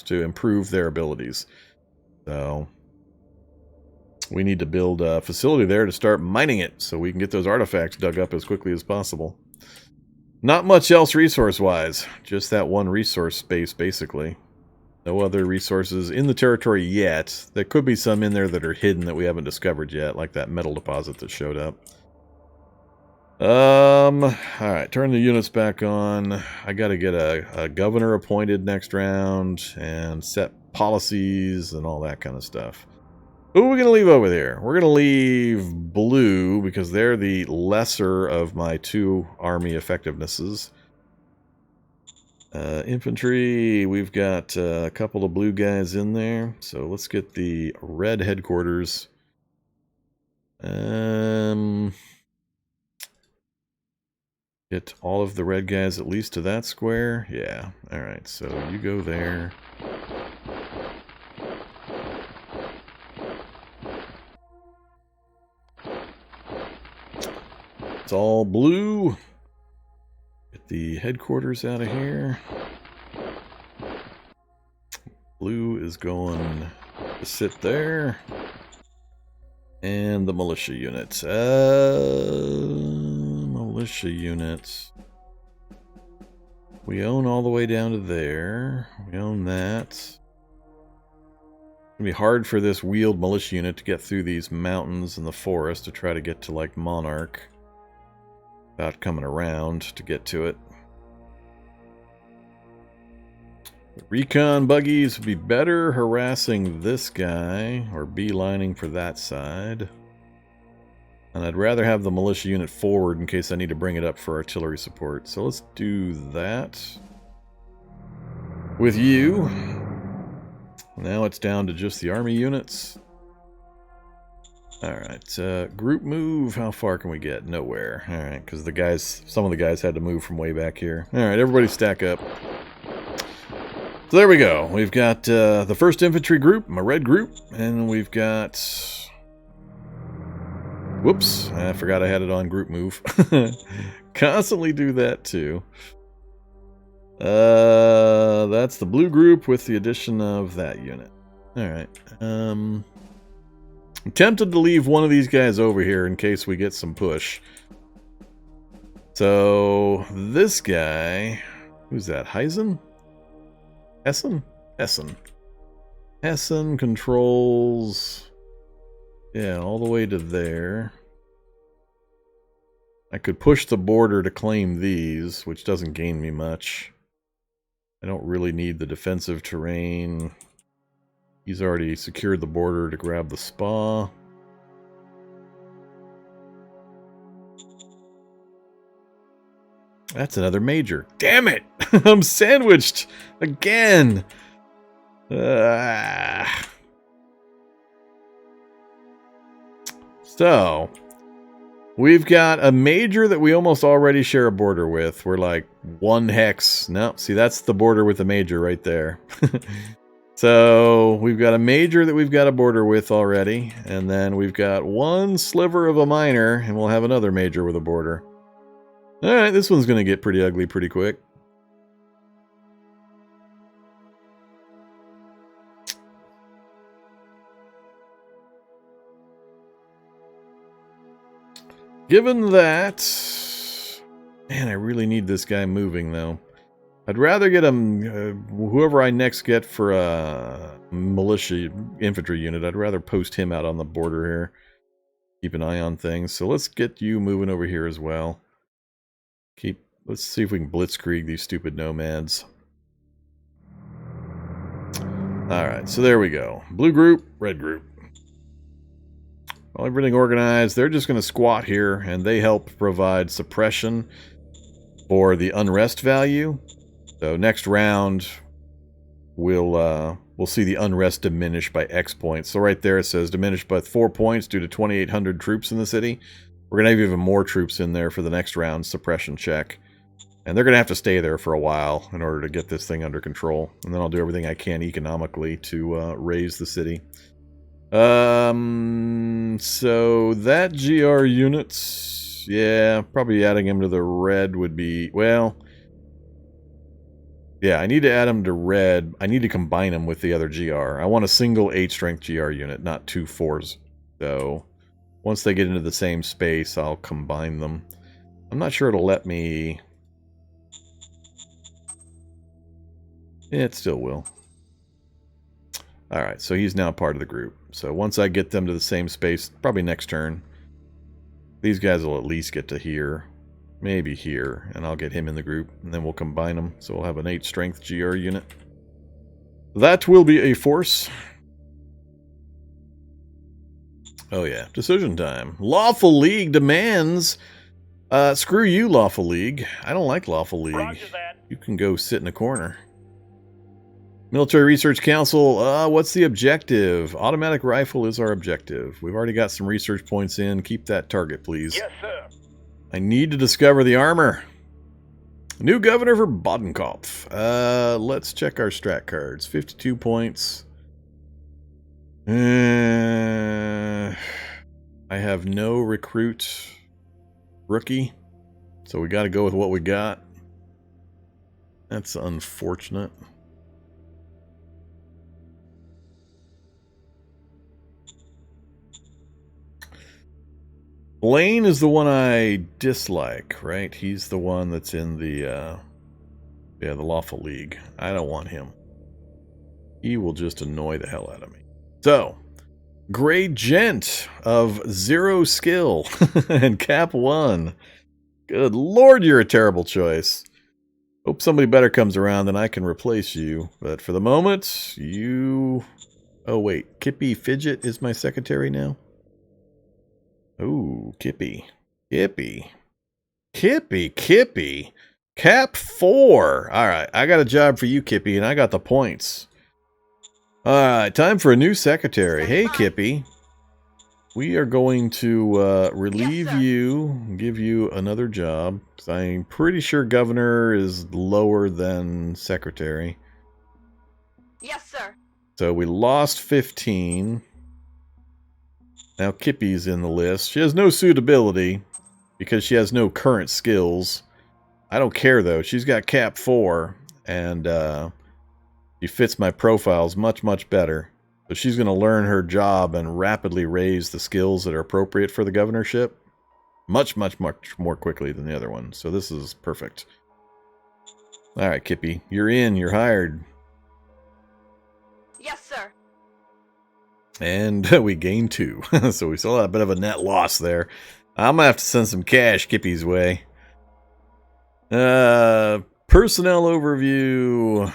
to improve their abilities. So we need to build a facility there to start mining it so we can get those artifacts dug up as quickly as possible. Not much else resource-wise. Just that one resource space, basically. No other resources in the territory yet. There could be some in there that are hidden that we haven't discovered yet, like that metal deposit that showed up. Alright, turn the units back on. I gotta get a governor appointed next round, and set policies and all that kind of stuff. Who are we going to leave over there? We're going to leave blue because they're the lesser of my 2 army effectivenesses. Infantry, we've got a couple of blue guys in there. So let's get the red headquarters. Get all of the red guys at least to that square. Yeah, alright, so you go there. It's all blue. Get the headquarters out of here. Blue is going to sit there. And the militia units. Militia units. We own all the way down to there. We own that. It's going to be hard for this wheeled militia unit to get through these mountains and the forest to try to get to, like, Monarch. Without coming around to get to it. The recon buggies would be better harassing this guy, or beelining for that side. And I'd rather have the militia unit forward in case I need to bring it up for artillery support. So let's do that. With you. Now it's down to just the army units. Alright, group move, how far can we get? Nowhere. Alright, because the guys, some of the guys had to move from way back here. Alright, everybody stack up. So there we go. We've got the 1st infantry group, a red group, and we've got... Whoops, I forgot I had it on group move. Constantly do that too. That's the blue group with the addition of that unit. Alright, I'm tempted to leave one of these guys over here in case we get some push. So, this guy... Who's that? Heisen? Hessen? Hessen. Hessen controls... Yeah, all the way to there. I could push the border to claim these, which doesn't gain me much. I don't really need the defensive terrain. He's already secured the border to grab the spa. That's another major. Damn it! I'm sandwiched again! So, we've got a major that we almost already share a border with. We're like 1 hex. No, see, that's the border with the major right there. So, we've got a major that we've got a border with already, and then we've got 1 sliver of a minor, and we'll have another major with a border. Alright, this one's going to get pretty ugly pretty quick. Given that... Man, I really need this guy moving, though. I'd rather get him, whoever I next get for a militia infantry unit, I'd rather post him out on the border here. Keep an eye on things. So let's get you moving over here as well. Let's see if we can blitzkrieg these stupid nomads. Alright, so there we go. Blue group, red group. Well, everything organized. They're just going to squat here, and they help provide suppression for the unrest value. So next round, we'll see the unrest diminish by X points. So right there it says diminished by 4 points due to 2,800 troops in the city. We're going to have even more troops in there for the next round suppression check. And they're going to have to stay there for a while in order to get this thing under control. And then I'll do everything I can economically to raise the city. So that GR units, yeah, probably adding him to the red would be, well... Yeah, I need to add them to red. I need to combine them with the other GR. I want a single 8 strength GR unit, not 2 4s. So once they get into the same space, I'll combine them. I'm not sure it'll let me... It still will. Alright, so he's now part of the group. So once I get them to the same space, probably next turn, these guys will at least get to here. Maybe here, and I'll get him in the group, and then we'll combine them, so we'll have an 8 strength GR unit. That will be a force. Oh yeah, decision time. Lawful League demands... screw you, Lawful League. I don't like Lawful League. You can go sit in a corner. Military Research Council, what's the objective? Automatic rifle is our objective. We've already got some research points in. Keep that target, please. Yes, sir. I need to discover the armor. New governor for Bodenkopf. Let's check our strat cards. 52 points. I have no recruit rookie, so we got to go with what we got. That's unfortunate. Blaine is the one I dislike, right? He's the one that's in the the Lawful League. I don't want him. He will just annoy the hell out of me. So, Grey Gent of 0 skill and cap 1. Good lord, you're a terrible choice. Hope somebody better comes around and I can replace you. But for the moment, you... Oh wait, Kippy Fidget is my secretary now? Ooh, Kippy. Kippy. Kippy, Kippy. Cap 4. Alright, I got a job for you, Kippy, and I got the points. Alright, time for a new secretary. Hey, Kippy. We are going to relieve you, give you another job. I'm pretty sure governor is lower than secretary. Yes, sir. So we lost 15. Now Kippy's in the list. She has no suitability because she has no current skills. I don't care though. She's got cap 4 and she fits my profiles much, much better. So she's going to learn her job and rapidly raise the skills that are appropriate for the governorship. Much, much, much more quickly than the other one. So this is perfect. Alright, Kippy. You're in. You're hired. Yes, sir. And we gained 2. So we still had a bit of a net loss there. I'm going to have to send some cash Kippy's way. Personnel overview.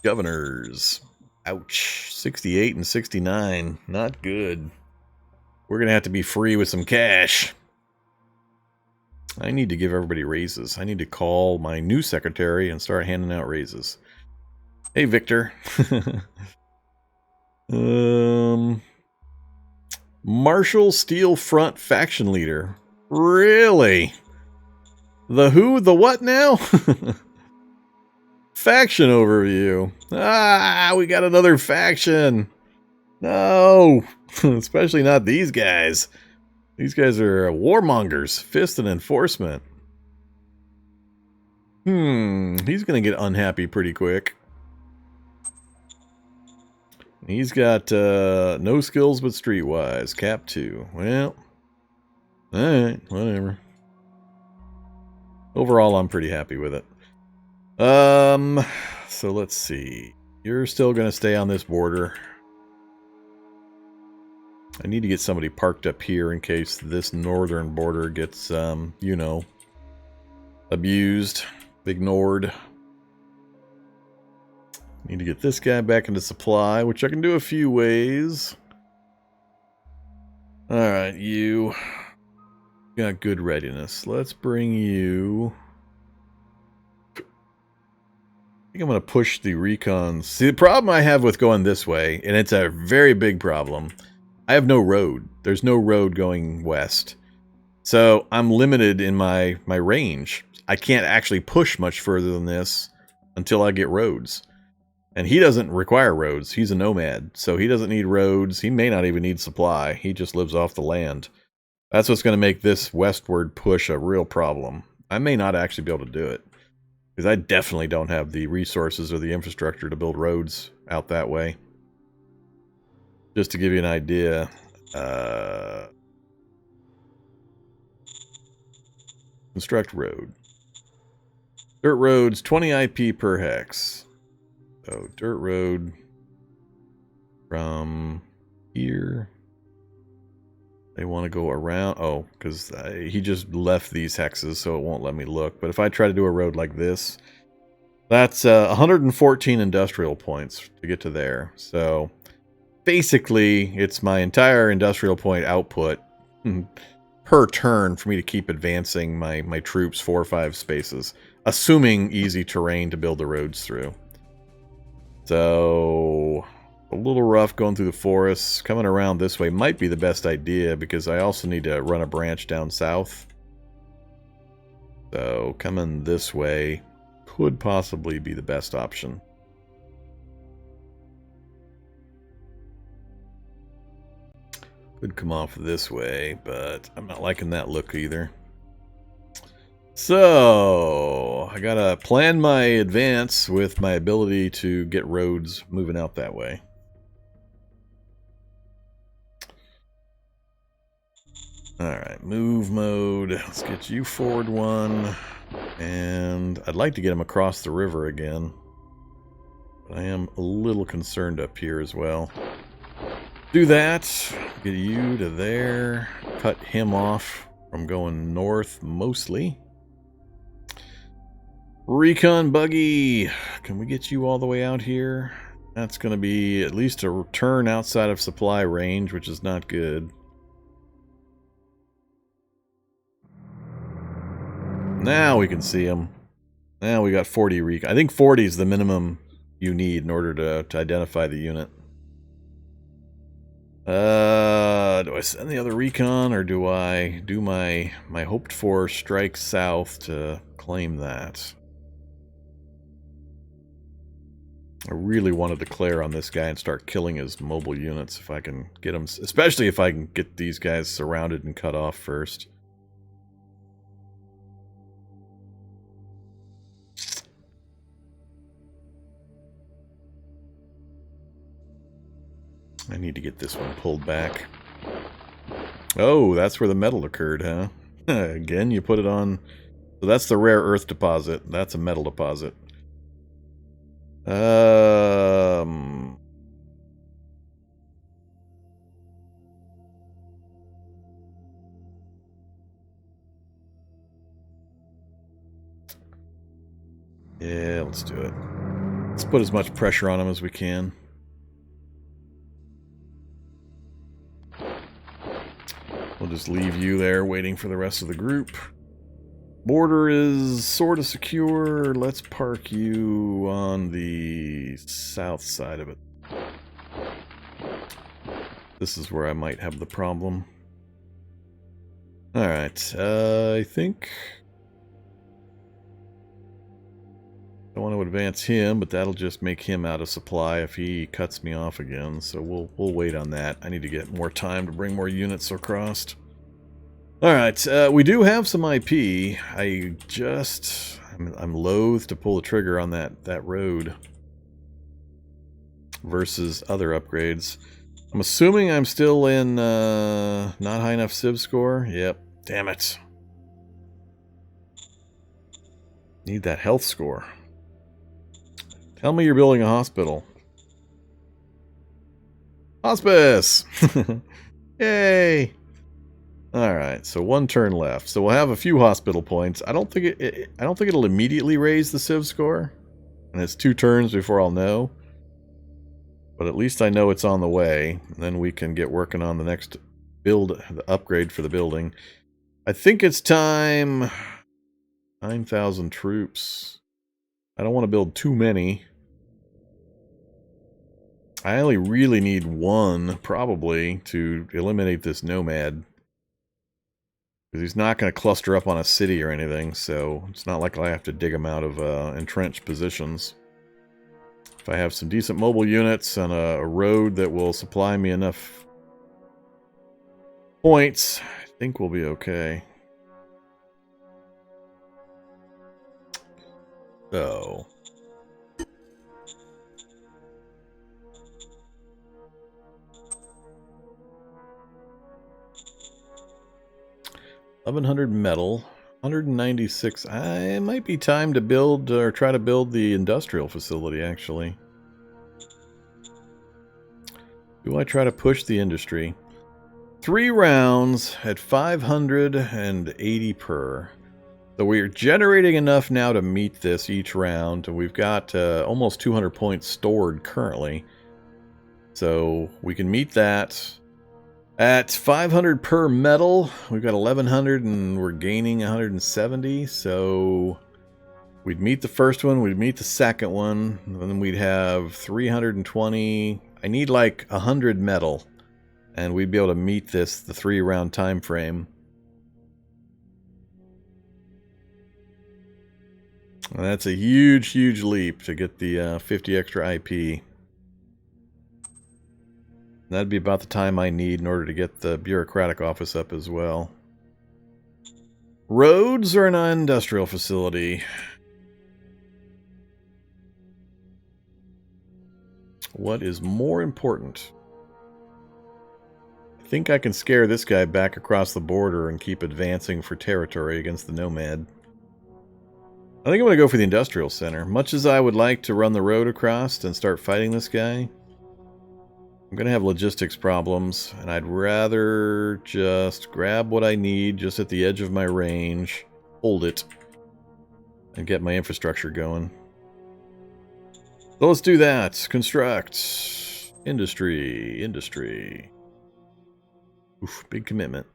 Governors. Ouch. 68 and 69. Not good. We're going to have to be free with some cash. I need to give everybody raises. I need to call my new secretary and start handing out raises. Hey, Victor. Marshall Steel Front faction leader. Really? The who? The what now? Faction overview. Ah, we got another faction. No, especially not these guys. These guys are warmongers, fist and enforcement. He's gonna get unhappy pretty quick. He's got no skills but streetwise. Cap 2. Well, alright, whatever. Overall, I'm pretty happy with it. So let's see. You're still going to stay on this border. I need to get somebody parked up here in case this northern border gets, you know, abused, ignored. Need to get this guy back into supply, which I can do a few ways. Alright, you got good readiness. Let's bring you... I think I'm going to push the recon. See, the problem I have with going this way, and it's a very big problem, I have no road. There's no road going west. So I'm limited in my range. I can't actually push much further than this until I get roads. And he doesn't require roads. He's a nomad, so he doesn't need roads. He may not even need supply. He just lives off the land. That's what's going to make this westward push a real problem. I may not actually be able to do it. Because I definitely don't have the resources or the infrastructure to build roads out that way. Just to give you an idea, construct road. Dirt roads, 20 IP per hex. So dirt road from here. They want to go around. Oh, because he just left these hexes, so it won't let me look. But if I try to do a road like this, that's 114 industrial points to get to there. So basically, it's my entire industrial point output per turn for me to keep advancing my troops 4 or 5 spaces, assuming easy terrain to build the roads through. So a little rough going through the forests. Coming around this way might be the best idea because I also need to run a branch down south. So coming this way could possibly be the best option. Could come off this way, but I'm not liking that look either. So I gotta plan my advance with my ability to get roads moving out that way. Alright, move mode. Let's get you forward 1. And I'd like to get him across the river again. But I am a little concerned up here as well. Do that. Get you to there. Cut him off from going north mostly. Recon buggy. Can we get you all the way out here? That's going to be at least a turn outside of supply range, which is not good. Now we can see them. Now we got 40 recon. I think 40 is the minimum you need in order to identify the unit. Do I send the other recon, or do I do my hoped for strike south to claim that? I really want to declare on this guy and start killing his mobile units if I can get them, especially if I can get these guys surrounded and cut off first. I need to get this one pulled back. Oh, that's where the metal occurred, huh? Again, you put it on... So that's the rare earth deposit. That's a metal deposit. Yeah, let's do it. Let's put as much pressure on him as we can. We'll just leave you there waiting for the rest of the group. Border is sort of secure. Let's park you on the south side of it. This is where I might have the problem. Alright, I think... I want to advance him, but that'll just make him out of supply if he cuts me off again. So we'll wait on that. I need to get more time to bring more units across. Alright, we do have some IP. I'm loath to pull the trigger on that road versus other upgrades. I'm assuming I'm still in not high enough civ score. Yep, damn it. Need that health score. Tell me you're building a hospital. Hospice! Yay! Alright, so 1 turn left. So we'll have a few hospital points. I don't think it'll immediately raise the civ score. And it's 2 turns before I'll know. But at least I know it's on the way. And then we can get working on the next build, the upgrade for the building. I think it's time. 9,000 troops. I don't want to build too many. I only really need 1, probably, to eliminate this nomad. Because he's not going to cluster up on a city or anything, so it's not like I have to dig him out of entrenched positions. If I have some decent mobile units and a road that will supply me enough points, I think we'll be okay. Oh. $1,100 metal, 196. It might be time to build or try to build the industrial facility, actually. Do I try to push the industry? 3 rounds at 580 per. So we're generating enough now to meet this each round. We've got almost 200 points stored currently. So we can meet that. At 500 per metal, we've got 1,100 and we're gaining 170. So we'd meet the first one, we'd meet the second one, and then we'd have 320. I need like 100 metal, and we'd be able to meet the 3-round time frame. And that's a huge, huge leap to get the 50 extra IP. That'd be about the time I need in order to get the bureaucratic office up as well. Roads or an industrial facility? What is more important? I think I can scare this guy back across the border and keep advancing for territory against the Nomad. I think I'm going to go for the industrial center. Much as I would like to run the road across and start fighting this guy, I'm going to have logistics problems, and I'd rather just grab what I need just at the edge of my range, hold it, and get my infrastructure going. So let's do that. Construct. Industry. Oof, big commitment.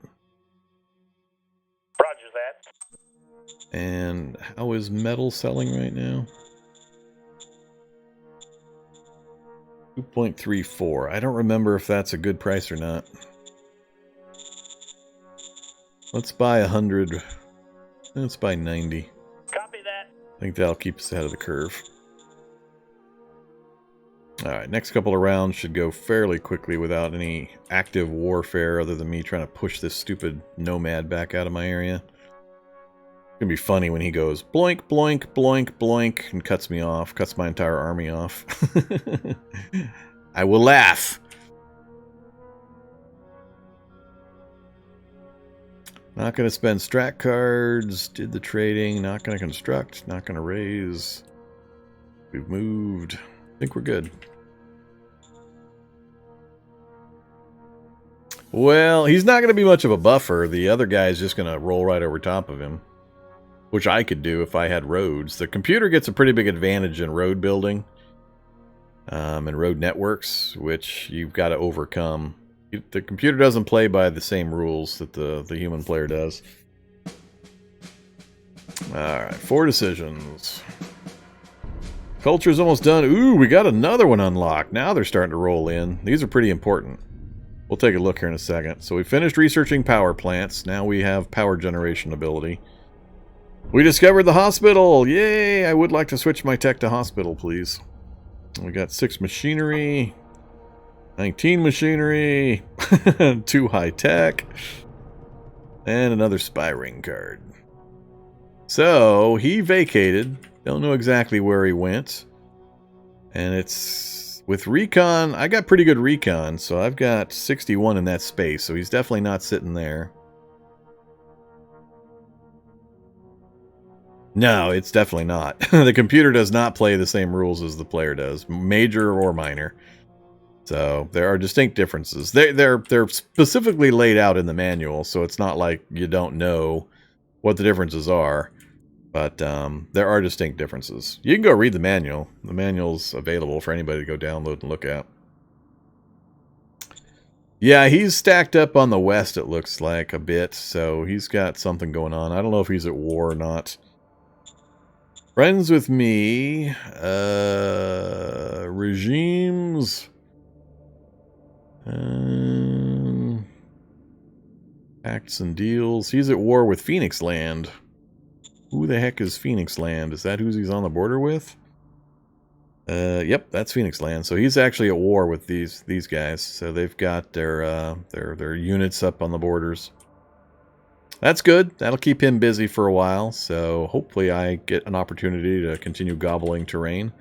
Roger that. And how is metal selling right now? 2.34. I don't remember if that's a good price or not. Let's buy 100. Let's buy 90. Copy that. I think that'll keep us ahead of the curve. Alright, next couple of rounds should go fairly quickly without any active warfare other than me trying to push this stupid Nomad back out of my area. It's gonna be funny when he goes bloink, bloink, bloink, bloink, and cuts me off, cuts my entire army off. I will laugh. Not gonna spend strat cards, did the trading, not gonna construct, not gonna raise. We've moved. I think we're good. Well, he's not going to be much of a buffer. The other guy's just going to roll right over top of him, which I could do if I had roads. The computer gets a pretty big advantage in road building and road networks, which you've got to overcome. The computer doesn't play by the same rules that the human player does. Alright, 4 decisions. Culture's almost done. Ooh, we got another one unlocked. Now they're starting to roll in. These are pretty important. We'll take a look here in a second. So we finished researching power plants. Now we have power generation ability. We discovered the hospital. Yay! I would like to switch my tech to hospital, please. We got 6 machinery. 19 machinery. 2 high tech. And another spy ring card. So he vacated. Don't know exactly where he went. And it's with recon. I got pretty good recon, so I've got 61 in that space, so he's definitely not sitting there. No, it's definitely not. The computer does not play the same rules as the player does, major or minor. So there are distinct differences. They're specifically laid out in the manual, so it's not like you don't know what the differences are. But there are distinct differences. You can go read the manual. The manual's available for anybody to go download and look at. Yeah, he's stacked up on the west, it looks like, a bit. So he's got something going on. I don't know if he's at war or not. Friends with me. Regimes. Acts and deals. He's at war with Phoenix Land. Who the heck is Phoenix Land? Is that who he's on the border with? Yep, that's Phoenix Land. So he's actually at war with these guys. So they've got their units up on the borders. that's good. That'll keep him busy for a while. So hopefully I get an opportunity to continue gobbling terrain.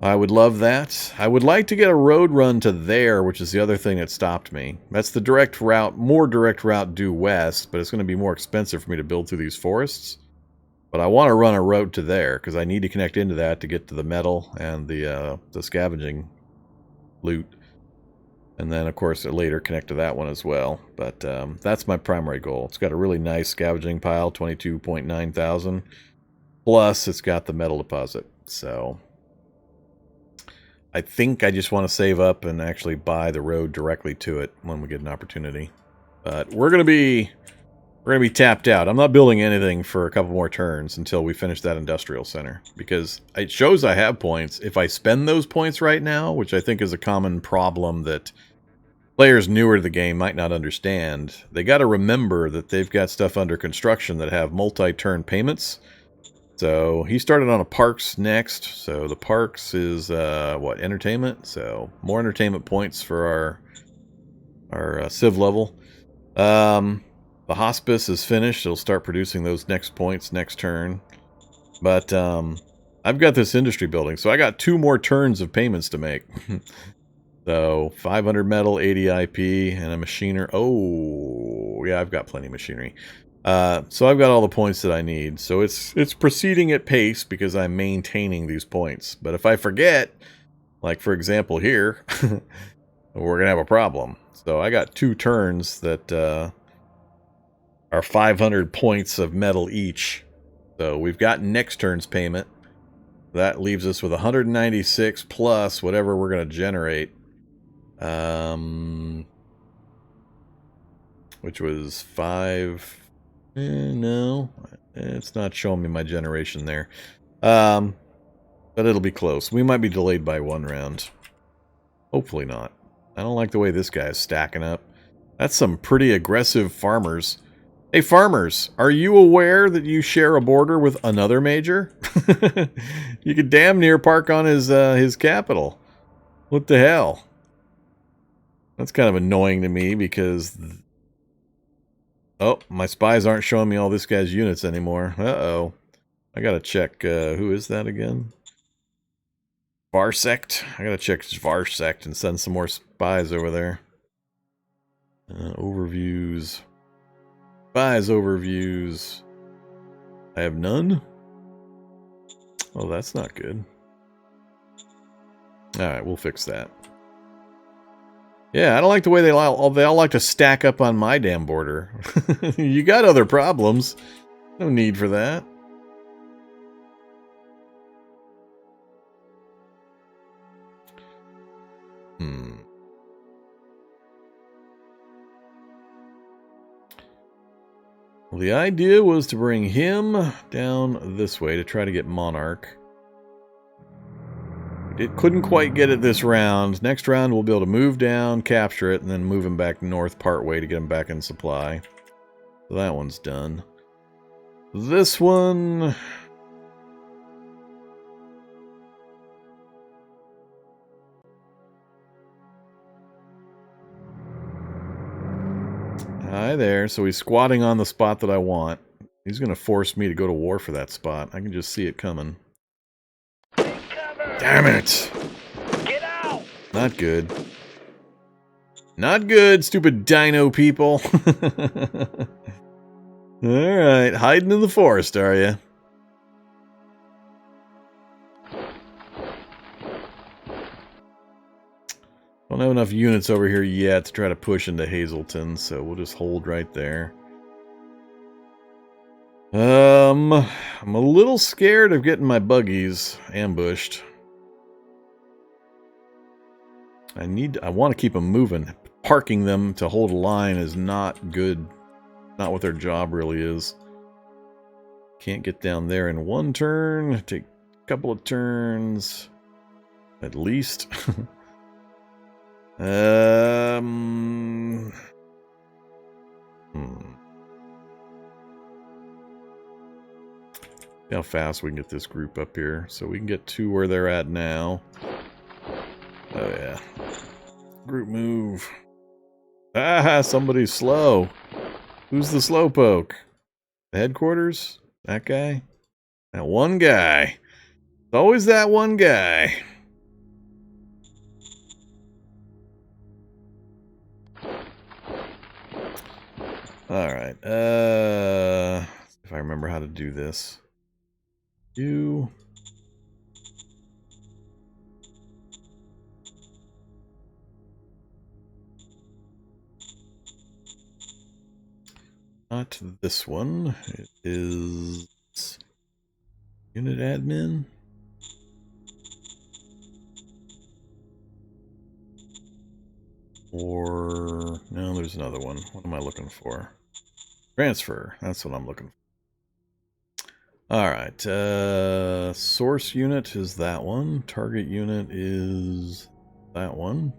I would love that. I would like to get a road run to there, which is the other thing that stopped me. That's the direct route, more direct route due west, but it's going to be more expensive for me to build through these forests. But I want to run a road to there, because I need to connect into that to get to the metal and the scavenging loot. And then, of course, later connect to that one as well. But that's my primary goal. It's got a really nice scavenging pile, 22.9 thousand. Plus, it's got the metal deposit. So I think I just want to save up and actually buy the road directly to it when we get an opportunity. But we're gonna be tapped out. I'm not building anything for a couple more turns until we finish that industrial center, because it shows I have points. If I spend those points right now, which I think is a common problem that players newer to the game might not understand, they got to remember that they've got stuff under construction that have multi-turn payments. So he started on a parks next. So the parks is what, entertainment? So more entertainment points for our civ level. The hospice is finished. It'll start producing those next points next turn. But I've got this industry building, so I got 2 more turns of payments to make. So 500 metal, 80 IP, and a machiner. Oh, yeah, I've got plenty of machinery. So I've got all the points that I need. So it's proceeding at pace because I'm maintaining these points. But if I forget, like for example here, we're going to have a problem. So I got 2 turns that are 500 points of metal each. So we've got next turn's payment. That leaves us with 196 plus whatever we're going to generate. Which was 5... no, it's not showing me my generation there. But it'll be close. We might be delayed by 1 round. Hopefully not. I don't like the way this guy's stacking up. That's some pretty aggressive farmers. Hey, farmers, are you aware that you share a border with another major? You could damn near park on his capital. What the hell? That's kind of annoying to me because... oh, my spies aren't showing me all this guy's units anymore. Uh-oh. I gotta check, who is that again? Varsect? I gotta check Varsect and send some more spies over there. Overviews. Spies overviews. I have none? Oh, that's not good. Alright, we'll fix that. Yeah, I don't like the way they all like to stack up on my damn border. You got other problems. No need for that. Well, the idea was to bring him down this way to try to get Monarch. It couldn't quite get it this round. Next round, we'll be able to move down, capture it, and then move him back north part way to get him back in supply. So that one's done. This one... hi there. So he's squatting on the spot that I want. He's going to force me to go to war for that spot. I can just see it coming. Damn it! Get out! Not good. Not good, stupid dino people. Alright, hiding in the forest, are you? Don't have enough units over here yet to try to push into Hazleton, so we'll just hold right there. I'm a little scared of getting my buggies ambushed. I want to keep them moving. Parking them to hold a line is not good. Not what their job really is. Can't get down there in 1 turn. Take a couple of turns. At least. See how fast we can get this group up here. So we can get to where they're at now. Oh yeah. Group move. Ah, somebody's slow. Who's the slowpoke? The headquarters? That guy? That one guy. It's always that one guy. Alright. If I remember how to do this. Not this one. It is unit admin. Or no, there's another one. What am I looking for? Transfer. That's what I'm looking for. Alright. Source unit is that one. Target unit is that one.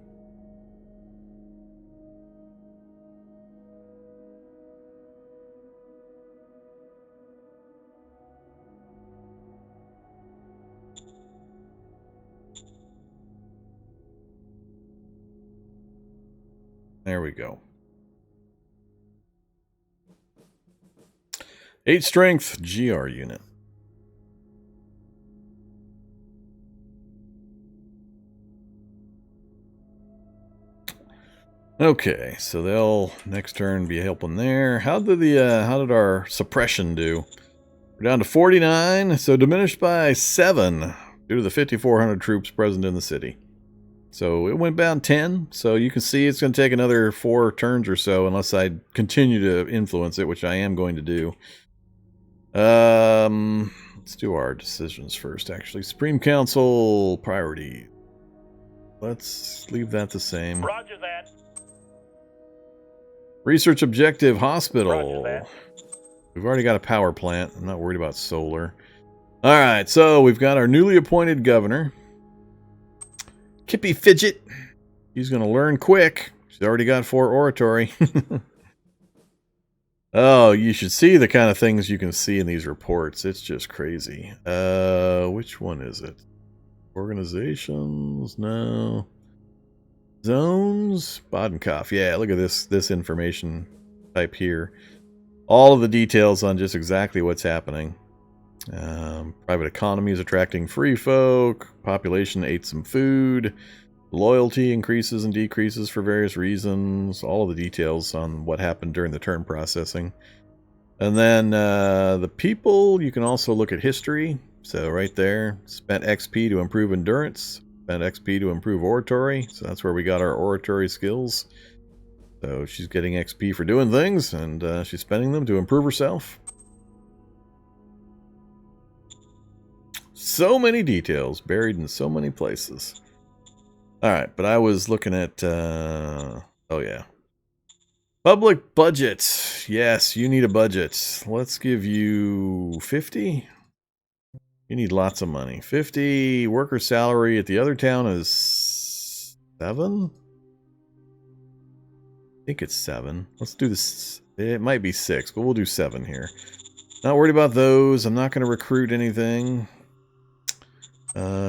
There we go. 8 strength GR unit. Okay, so they'll next turn be helping there. How did our suppression do? We're down to 49, so diminished by 7 due to the 5,400 troops present in the city. So it went down 10, so you can see it's going to take another 4 turns or so unless I continue to influence it, which I am going to do. Let's do our decisions first, actually. Supreme Council priority. Let's leave that the same. Roger that. Research objective hospital. Roger that. We've already got a power plant. I'm not worried about solar. Alright, so we've got our newly appointed governor. Kippy Fidget. He's going to learn quick. She's already got 4 oratory. Oh, you should see the kind of things you can see in these reports. It's just crazy. Which one is it? Organizations? No. Zones? Bodenkopf. Yeah, look at this information type here. All of the details on just exactly what's happening. Private economy is attracting free folk. Population ate some food. Loyalty increases and decreases for various reasons. All of the details on what happened during the turn processing. And then the people, you can also look at history. So right there, spent XP to improve endurance. Spent XP to improve oratory. So that's where we got our oratory skills. So she's getting XP for doing things, and she's spending them to improve herself. So many details buried in so many places. Alright, but I was looking at, oh yeah. Public budget. Yes, you need a budget. Let's give you 50. You need lots of money. 50 worker salary at the other town is 7? I think it's 7. Let's do this. It might be 6, but we'll do 7 here. Not worried about those. I'm not going to recruit anything.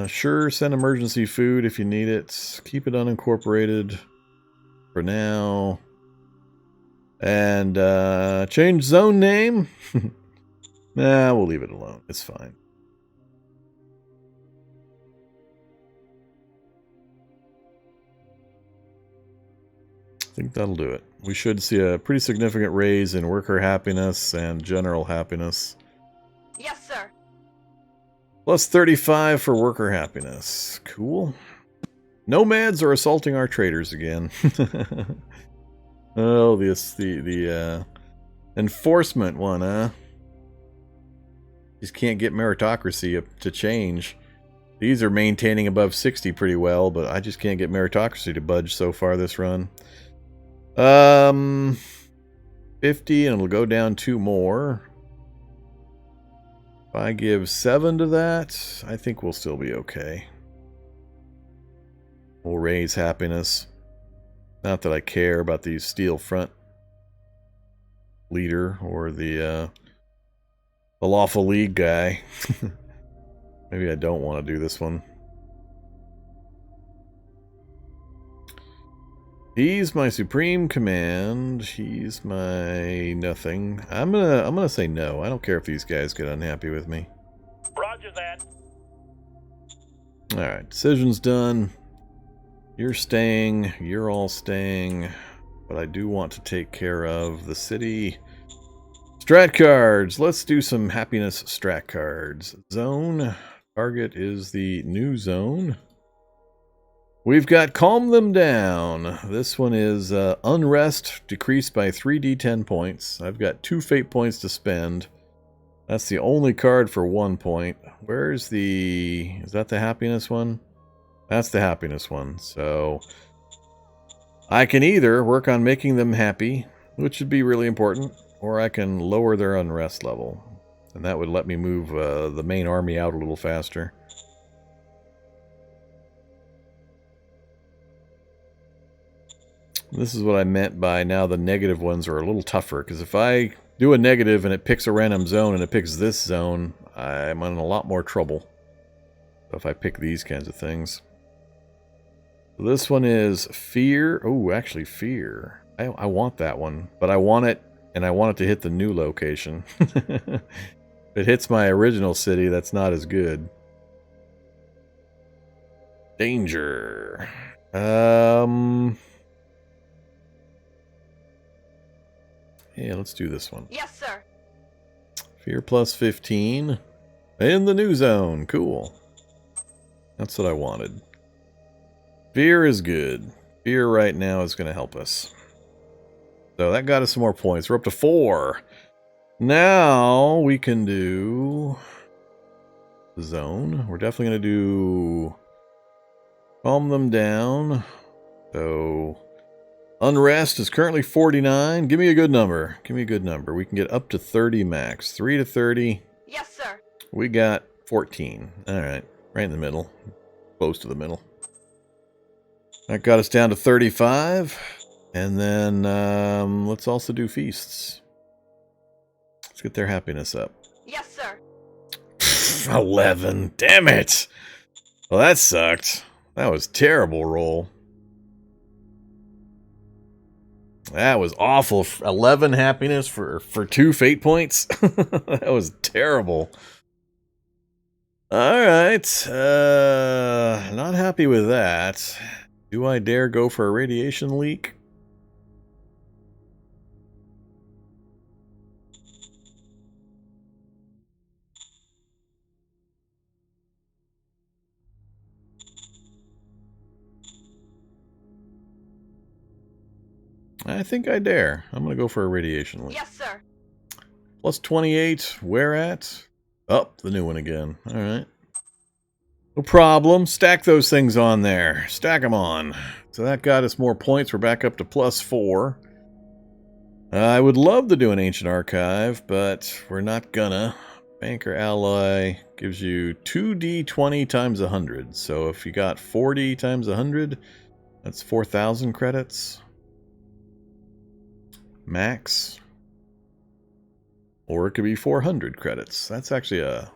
Sure, send emergency food if you need it. Keep it unincorporated for now. And change zone name? Nah, we'll leave it alone. It's fine. I think that'll do it. We should see a pretty significant raise in worker happiness and general happiness. Yes, sir. Plus 35 for worker happiness. Cool. Nomads are assaulting our traders again. Oh, the enforcement one, huh? Just can't get meritocracy up to change. These are maintaining above 60 pretty well, but I just can't get meritocracy to budge so far this run. 50, and it'll go down 2 more. If I give 7 to that, I think we'll still be okay. We'll raise happiness. Not that I care about the Steel Front leader or the Lawful League guy. Maybe I don't want to do this one. He's my supreme command. He's my nothing. I'm gonna say no. I don't care if these guys get unhappy with me. Roger that. Alright, decision's done. You're staying. You're all staying. But I do want to take care of the city. Strat cards. Let's do some happiness strat cards. Zone. Target is the new zone. We've got Calm Them Down. This one is Unrest, decreased by 3d10 points. I've got 2 fate points to spend. That's the only card for 1 point. Where's the... Is that the happiness one? That's the happiness one. So I can either work on making them happy, which would be really important, or I can lower their unrest level. And that would let me move the main army out a little faster. This is what I meant by now the negative ones are a little tougher, because if I do a negative and it picks a random zone and it picks this zone, I'm in a lot more trouble if I pick these kinds of things. So this one is Fear. Oh, actually Fear. I want that one, but I want it, and I want it to hit the new location. If it hits my original city, that's not as good. Danger. Yeah, let's do this one. Yes, sir. Fear plus 15. In the new zone. Cool. That's what I wanted. Fear is good. Fear right now is going to help us. So that got us some more points. We're up to 4. Now we can do the zone. We're definitely going to do Calm Them Down. So Unrest is currently 49. Give me a good number. Give me a good number. We can get up to 30 max. 3 to 30. Yes, sir. We got 14. Alright. Right in the middle. Close to the middle. That got us down to 35. And then let's also do feasts. Let's get their happiness up. Yes, sir. 11. Damn it. Well, that sucked. That was a terrible roll. That was awful. 11 happiness for 2 fate points. That was terrible. Alright. Not happy with that. Do I dare go for a radiation leak? I think I dare. I'm going to go for a radiation leak. Yes, sir. Plus 28. Where at? Oh, the new one again. Alright. No problem. Stack those things on there. Stack them on. So that got us more points. We're back up to plus 4. I would love to do an Ancient Archive, but we're not gonna. Banker Ally gives you 2d20 times 100. So if you got 40 times 100, that's 4,000 credits. Max. Or it could be 400 credits. That's actually a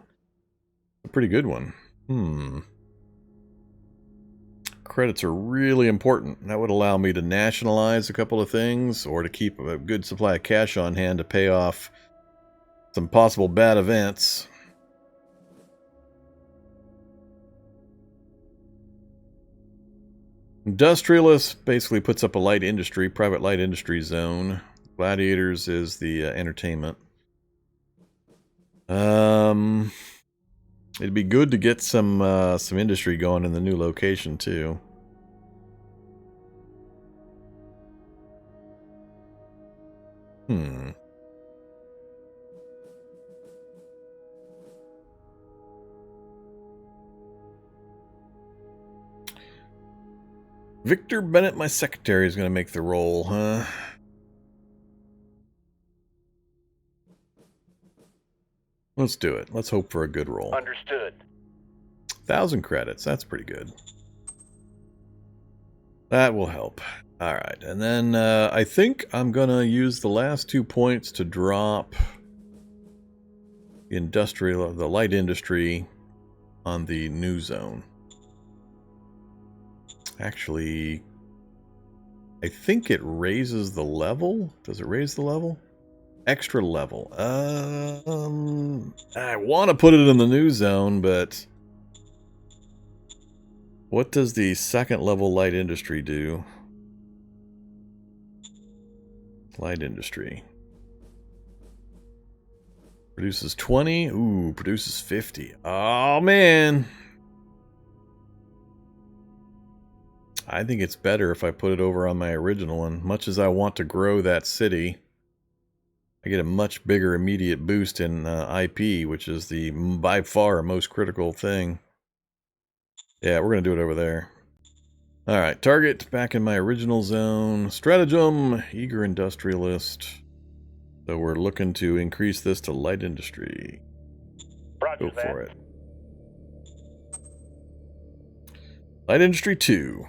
pretty good one. Credits are really important. That would allow me to nationalize a couple of things, or to keep a good supply of cash on hand to pay off some possible bad events. Industrialist basically puts up a light industry, private light industry zone. Gladiators is the entertainment. It'd be good to get some industry going in the new location too. Victor Bennett, my secretary, is going to make the roll, huh? Let's do it. Let's hope for a good roll. Understood. 1,000 credits. That's pretty good. That will help. Alright, and then I think I'm going to use the last 2 points to drop the light industry on the new zone. Actually, I think it raises the level. Does it raise the level? Extra level. I want to put it in the new zone, but what does the second level light industry do? Light industry. Produces 20. Ooh, produces 50. Oh, man. I think it's better if I put it over on my original one. Much as I want to grow that city, I get a much bigger immediate boost in IP, which is the by far most critical thing. Yeah, we're going to do it over there. All right, target back in my original zone. Stratagem, eager industrialist. So we're looking to increase this to light industry. Roger Go that. for it. Light industry 2.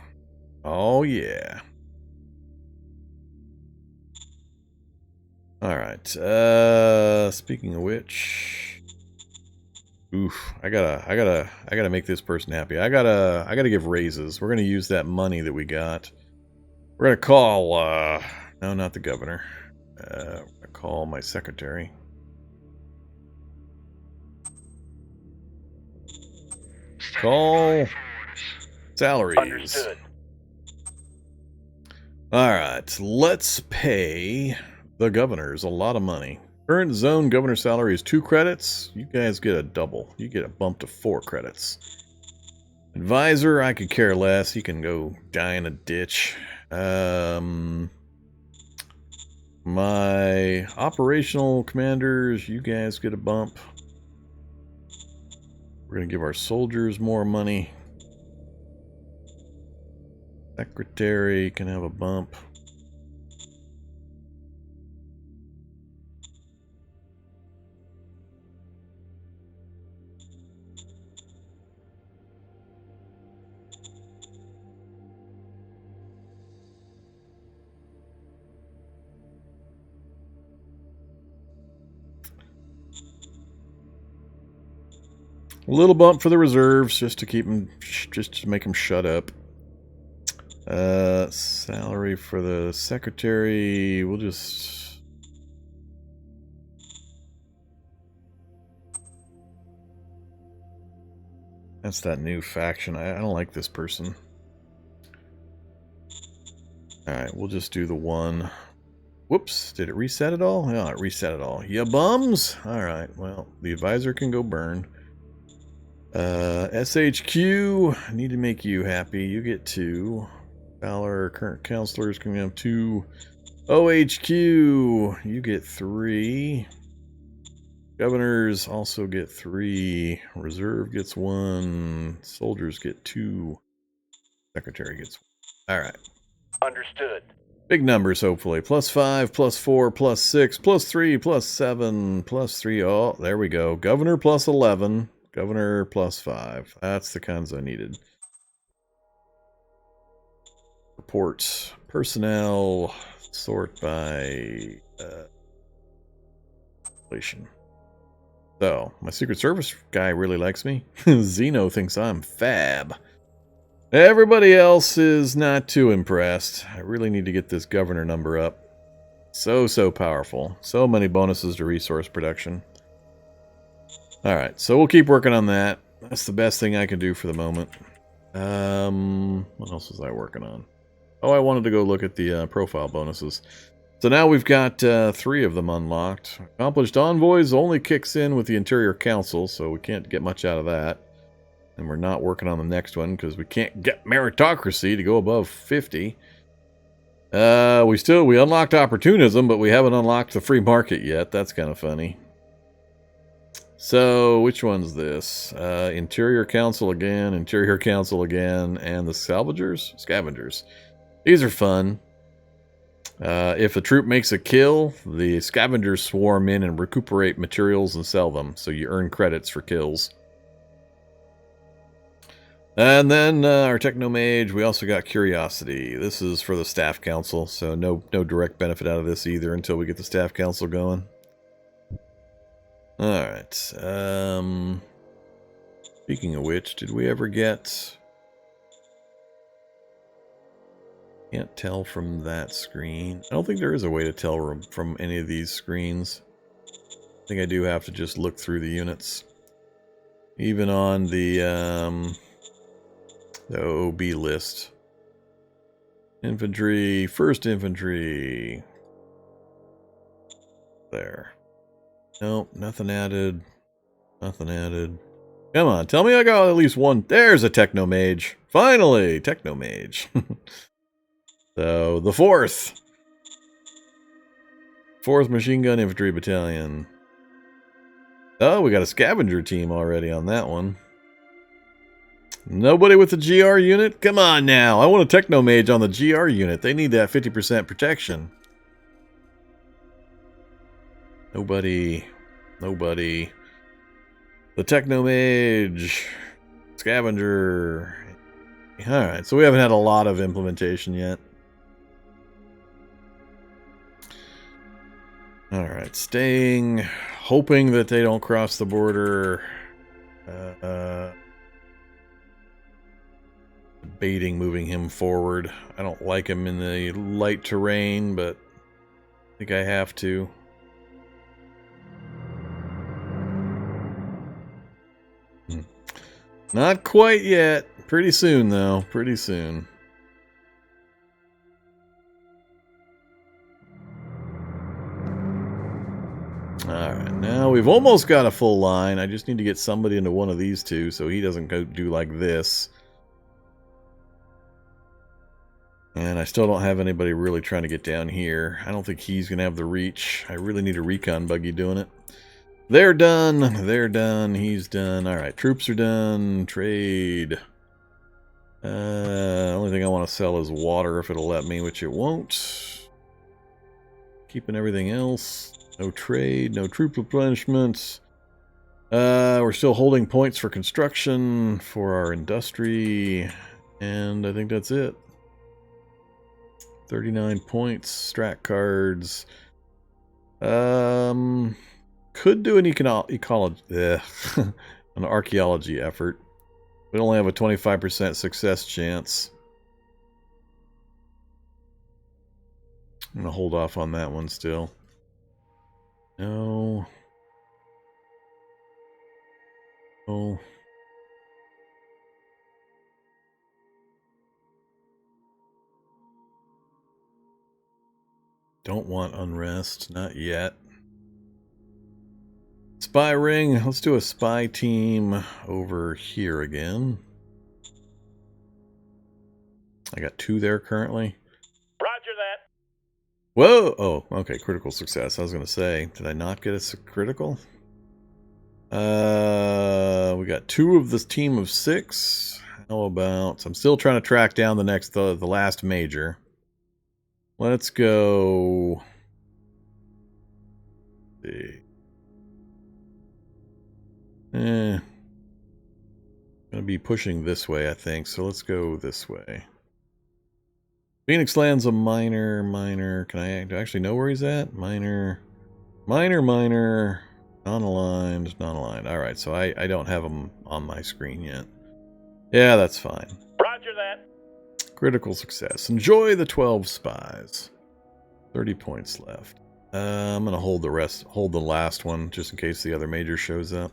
Oh, yeah. All right. Speaking of which, oof, I gotta make this person happy. I gotta give raises. We're gonna use that money that we got. We're gonna call, no, not the governor. We're gonna call my secretary. Call salaries. Understood. All right, let's pay the governors a lot of money. Current zone governor salary is 2 credits. You guys get a double. You get a bump to 4 credits. Advisor, I could care less. He can go die in a ditch. My operational commanders, you guys get a bump. We're going to give our soldiers more money. Secretary can have a bump. A little bump for the reserves, just to keep them, just to make them shut up. Salary for the secretary, we'll just... That's that new faction. I don't like this person. Alright, we'll just do the one. Whoops, did it reset it all? No, it reset it all. Ya bums? Alright, well, the advisor can go burn. SHQ, need to make you happy. You get 2. Valor, current counselors can have 2. OHQ, you get 3. Governors also get 3. Reserve gets 1. Soldiers get 2. Secretary gets 1. Alright. Understood. Big numbers, hopefully. +5, +4, +6, +3, +7, +3. Oh, there we go. Governor +11. Governor +5. That's the kinds I needed. Reports. Personnel. Sort by inflation. So, my Secret Service guy really likes me. Zeno thinks I'm fab. Everybody else is not too impressed. I really need to get this governor number up. So powerful. So many bonuses to resource production. Alright, so we'll keep working on that. That's the best thing I can do for the moment. What else was I working on? Oh, I wanted to go look at the profile bonuses. So now we've got 3 of them unlocked. Accomplished Envoys only kicks in with the Interior Council, so we can't get much out of that. And we're not working on the next one because we can't get meritocracy to go above 50. We unlocked opportunism, but we haven't unlocked the free market yet. That's kind of funny. So, which one's this? Interior Council again, and the Scavengers. These are fun. If a troop makes a kill, the Scavengers swarm in and recuperate materials and sell them, so you earn credits for kills. And then our Technomage, we also got Curiosity. This is for the Staff Council, so no direct benefit out of this either until we get the Staff Council going. Alright. Speaking of which, did we ever get... Can't tell from that screen. I don't think there is a way to tell from any of these screens. I think I do have to just look through the units. Even on the OB list. Infantry, 1st Infantry. There. Nope, nothing added. Nothing added. Come on, tell me I got at least one. There's a Techno Mage. Finally, Techno Mage. So, the 4th. 4th Machine Gun Infantry Battalion. Oh, we got a scavenger team already on that one. Nobody with the GR unit? Come on now. I want a Techno Mage on the GR unit. They need that 50% protection. Nobody. Nobody. The Techno Mage. Scavenger. Alright, so we haven't had a lot of implementation yet. Alright, staying. Hoping that they don't cross the border. Debating moving him forward. I don't like him in the light terrain, but I think I have to. Not quite yet. Pretty soon, though. Pretty soon. Alright, now we've almost got a full line. I just need to get somebody into one of these two so he doesn't go do like this. And I still don't have anybody really trying to get down here. I don't think he's going to have the reach. I really need a recon buggy doing it. They're done. They're done. He's done. Alright, troops are done. Trade. Only thing I want to sell is water if it'll let me, which it won't. Keeping everything else. No trade, no troop replenishments. We're still holding points for construction for our industry. And I think that's it. 39 points, strat cards. Could do an an archaeology effort. We only have a 25% success chance. I'm gonna hold off on that one still. No. Oh. Don't want unrest, not yet. Spy ring, let's do a spy team over here again. I got 2 there currently. Roger that. Whoa! Oh, okay, critical success. I was gonna say, did I not get a critical? We got 2 of this team of 6. How about... I'm still trying to track down the last major. Let's go... Let's see. Gonna be pushing this way, I think, so let's go this way. Phoenix Land's a minor. Do I actually know where he's at? Minor. Non-aligned. Alright, so I don't have him on my screen yet. Yeah, that's fine. Roger that. Critical success. Enjoy the 12 spies. 30 points left. I'm gonna hold the last one, just in case the other major shows up.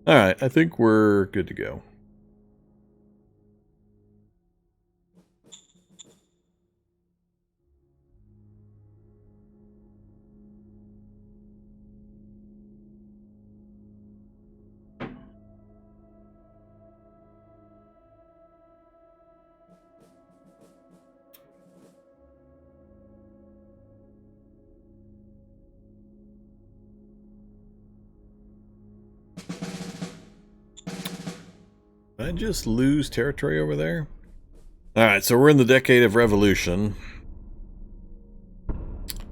Alright, I think we're good to go. Did I just lose territory over there? Alright, so we're in the Decade of Revolution.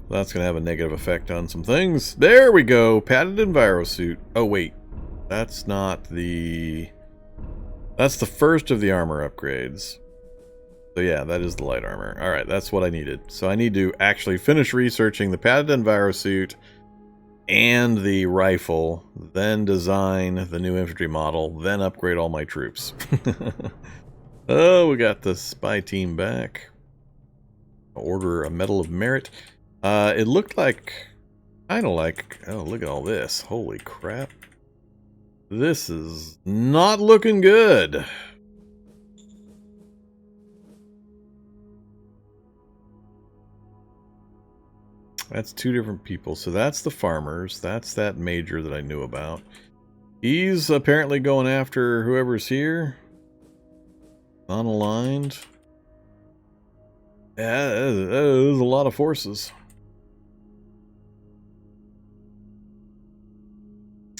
That's going to have a negative effect on some things. There we go! Padded envirosuit. Oh, wait. That's not the... That's the first of the armor upgrades. So yeah, that is the light armor. Alright, that's what I needed. So I need to actually finish researching the padded envirosuit and the rifle, then design the new infantry model, then upgrade all my troops. Oh, we got the spy team back. Order a Medal of Merit. It looked like, kind of like, oh, look at all this. Holy crap. This is not looking good. That's two different people. So that's the farmers. That's that major that I knew about. He's apparently going after whoever's here. Unaligned. Yeah, there's a lot of forces.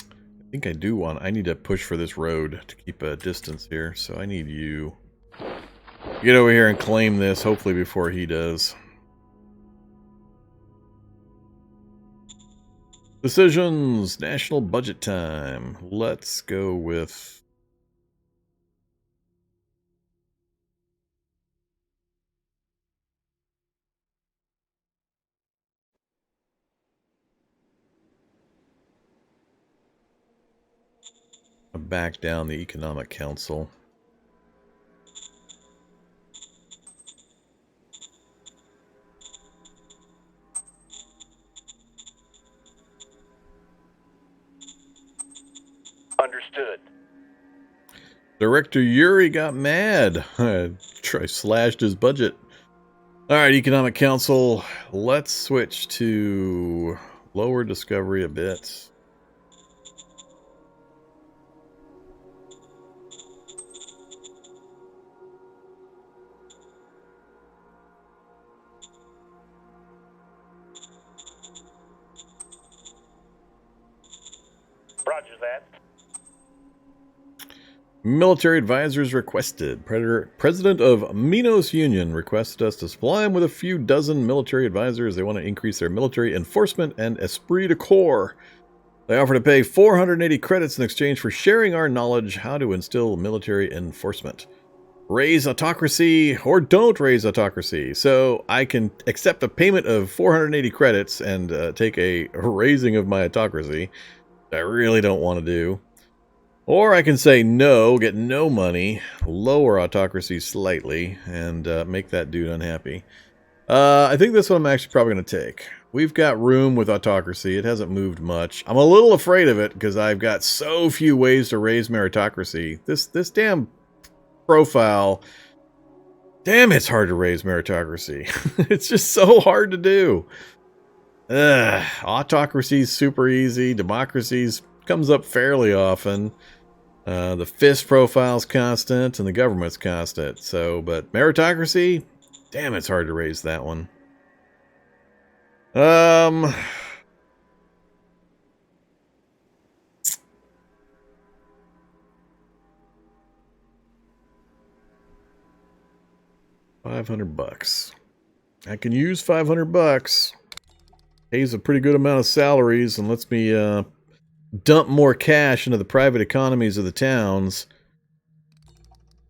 I think I do want... I need to push for this road to keep a distance here. So I need you... Get over here and claim this, hopefully before he does. Decisions. National budget time. Let's go with... back down the Economic Council. Understood. Director Yuri got mad. Slashed his budget. Alright, Economic Council. Let's switch to lower discovery a bit. Roger that. Military advisors requested. President of Minos Union requested us to supply him with a few dozen military advisors. They want to increase their military enforcement and esprit de corps. They offer to pay 480 credits in exchange for sharing our knowledge how to instill military enforcement. Raise autocracy or don't raise autocracy. So I can accept a payment of 480 credits and take a raising of my autocracy. I really don't want to do. Or I can say no, get no money, lower autocracy slightly, and make that dude unhappy. I think this one I'm actually probably going to take. We've got room with autocracy. It hasn't moved much. I'm a little afraid of it because I've got so few ways to raise meritocracy. This damn profile, damn, it's hard to raise meritocracy. It's just so hard to do. Autocracy's super easy. Democracy's comes up fairly often. The FIST profile's constant and the government's constant. So, but meritocracy, damn, it's hard to raise that one. $500. I can use $500. Pays a pretty good amount of salaries and lets me dump more cash into the private economies of the towns.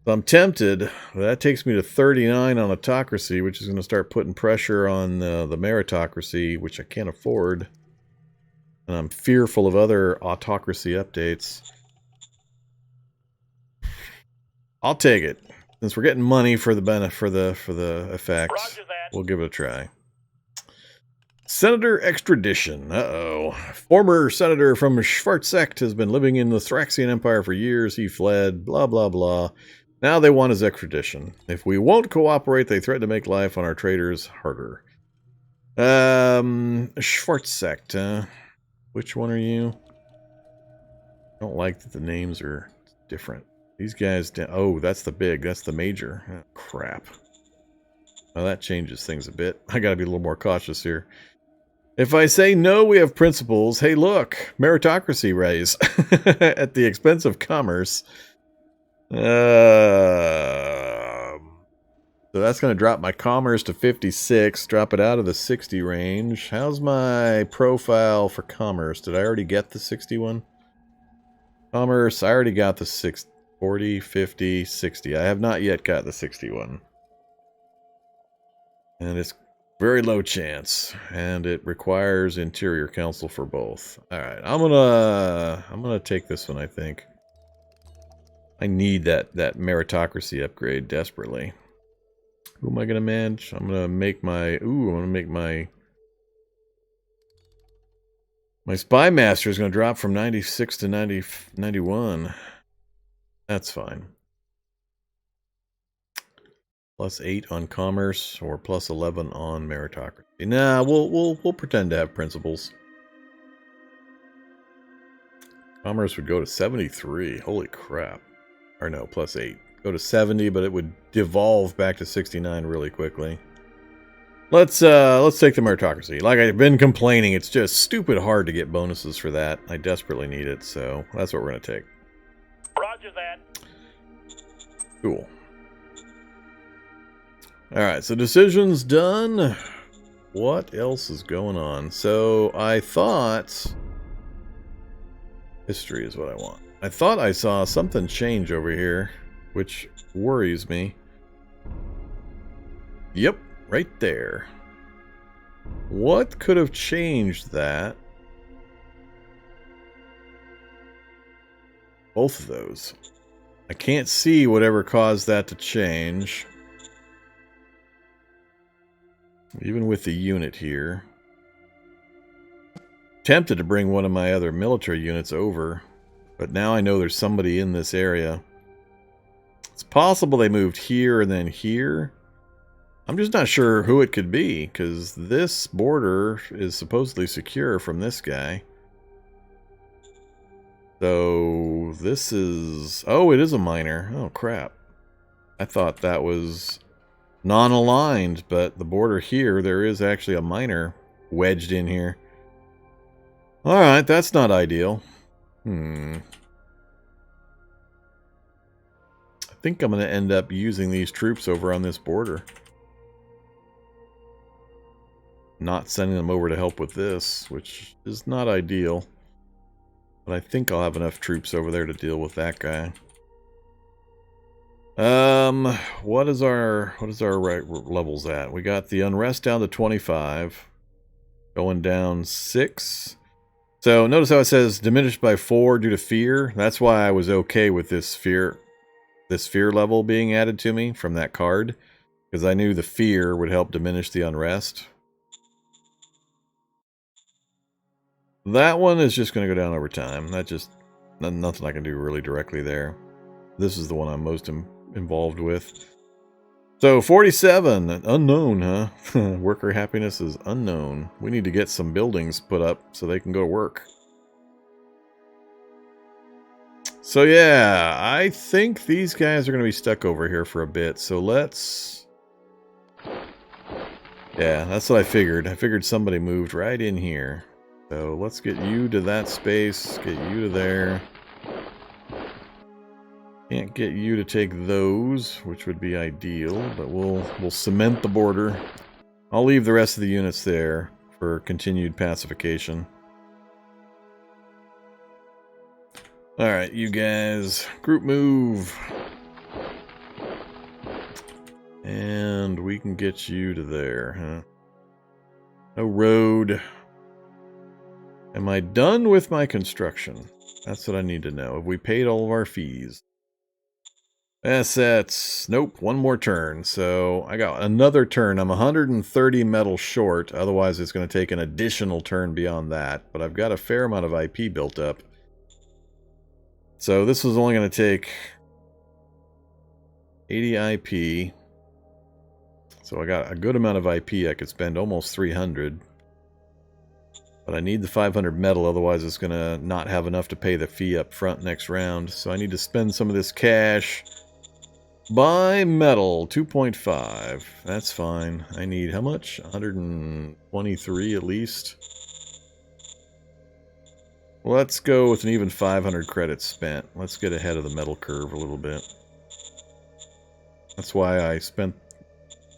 So I'm tempted. That takes me to 39 on autocracy, which is going to start putting pressure on the meritocracy, which I can't afford. And I'm fearful of other autocracy updates. I'll take it. Since we're getting money for the benefit for the effects, we'll give it a try. Senator extradition. Uh-oh. Former senator from Schwarzsekt has been living in the Thraxian Empire for years. He fled. Blah, blah, blah. Now they want his extradition. If we won't cooperate, they threaten to make life on our traders harder. Schwarzsekt. Which one are you? I don't like that the names are different. These guys... Oh, that's the big. That's the major. Oh, crap. Well, that changes things a bit. I gotta be a little more cautious here. If I say no, we have principles. Hey, look, meritocracy raise at the expense of commerce. So that's going to drop my commerce to 56, drop it out of the 60 range. How's my profile for commerce? Did I already get the 61? Commerce, I already got the 40, 50, 60. I have not yet got the 61. And it's very low chance, and it requires Interior Council for both. All right, I'm gonna take this one. I think I need that meritocracy upgrade desperately. Who am I gonna manage? I'm gonna make my my spy master is gonna drop from 96 to 91. That's fine. +8 on commerce or +11 on meritocracy. Nah, we'll pretend to have principles. Commerce would go to 73. Holy crap. Or no, +8. Go to 70, but it would devolve back to 69 really quickly. Let's take the meritocracy. Like I've been complaining, it's just stupid hard to get bonuses for that. I desperately need it, so that's what we're gonna take. Roger that. Cool. Alright, so decision's done. What else is going on? So I thought history is what I want. I thought I saw something change over here, which worries me. Yep, right there. What could have changed that? Both of those. I can't see whatever caused that to change. Even with the unit here. Tempted to bring one of my other military units over, but now I know there's somebody in this area. It's possible they moved here and then here. I'm just not sure who it could be, because this border is supposedly secure from this guy. So this is... Oh, it is a minor. Oh, crap. I thought that was non-aligned, but the border here, there is actually a minor wedged in here. Alright, that's not ideal. I think I'm going to end up using these troops over on this border. Not sending them over to help with this, which is not ideal. But I think I'll have enough troops over there to deal with that guy. What is our right levels at? We got the unrest down to 25. Going down 6. So notice how it says diminished by 4 due to fear. That's why I was okay with this fear level being added to me from that card, because I knew the fear would help diminish the unrest. That one is just going to go down over time. That just nothing I can do really directly there. This is the one I'm most involved with. So 47, unknown, huh? Worker happiness is unknown. We need to get some buildings put up so they can go to work. So yeah, I think these guys are going to be stuck over here for a bit. So let's... Yeah, that's what I figured. I figured somebody moved right in here. So let's get you to that space, get you to there. Can't get you to take those, which would be ideal, but we'll cement the border. I'll leave the rest of the units there for continued pacification. Alright, you guys, group move. And we can get you to there, huh? No road. Am I done with my construction? That's what I need to know. Have we paid all of our fees? Assets. Nope, one more turn. So I got another turn. I'm 130 metal short. Otherwise, it's going to take an additional turn beyond that. But I've got a fair amount of IP built up. So this is only going to take 80 IP. So I got a good amount of IP. I could spend almost 300. But I need the 500 metal, otherwise it's going to not have enough to pay the fee up front next round. So I need to spend some of this cash. Buy metal, 2.5. That's fine. I need how much? 123 at least. Let's go with an even 500 credits spent. Let's get ahead of the metal curve a little bit. That's why I spent...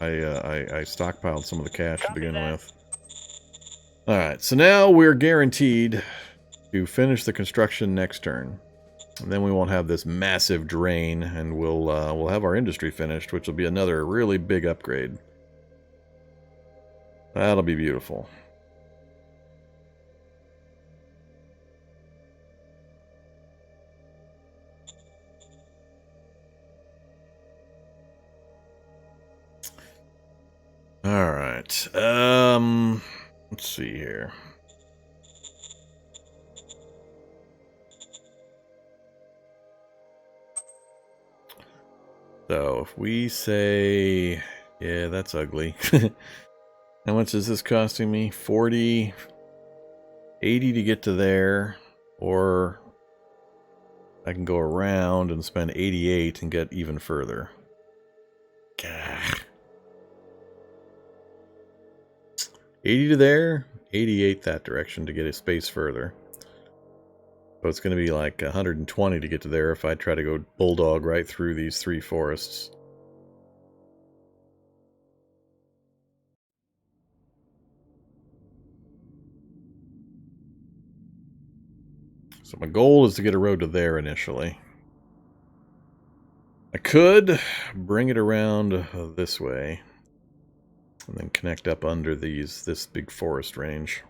I stockpiled some of the cash to begin with. Alright, so now we're guaranteed to finish the construction next turn. And then we won't have this massive drain, and we'll have our industry finished, which will be another really big upgrade. That'll be beautiful. Alright. Let's see here. So, if we say... Yeah, that's ugly. How much is this costing me? 40... 80 to get to there, or I can go around and spend 88 and get even further. Gah. 80 to there, 88 that direction to get a space further. So it's going to be like 120 to get to there if I try to go bulldog right through these 3 forests. So my goal is to get a road to there initially. I could bring it around this way and then connect up under this big forest range.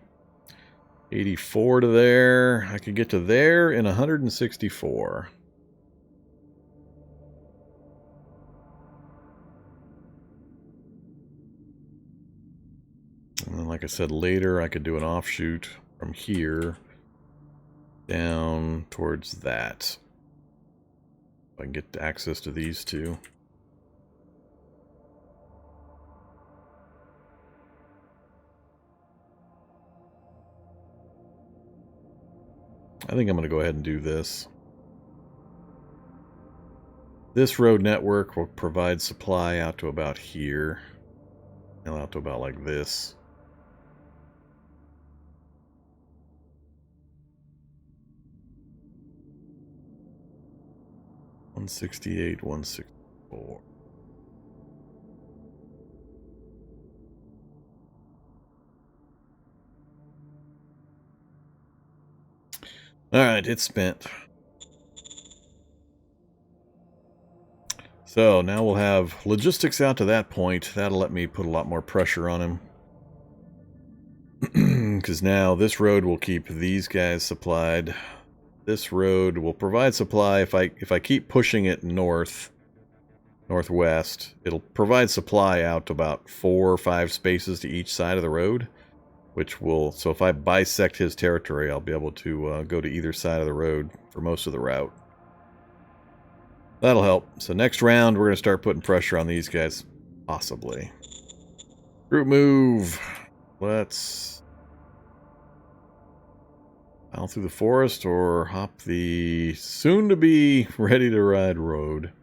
84 to there. I could get to there in 164. And then, like I said, later I could do an offshoot from here down towards that. If I can get access to these two. I think I'm going to go ahead and do this. This road network will provide supply out to about here. And out to about like this. $168, $164. Alright, it's spent. So now we'll have logistics out to that point. That'll let me put a lot more pressure on him. Because now this road will keep these guys supplied. This road will provide supply if I keep pushing it northwest. It'll provide supply out to about 4 or 5 spaces to each side of the road, which will, so if I bisect his territory, I'll be able to go to either side of the road for most of the route. That'll help. So next round, we're going to start putting pressure on these guys, possibly. Group move. Let's out through the forest or hop the soon-to-be ready-to-ride road.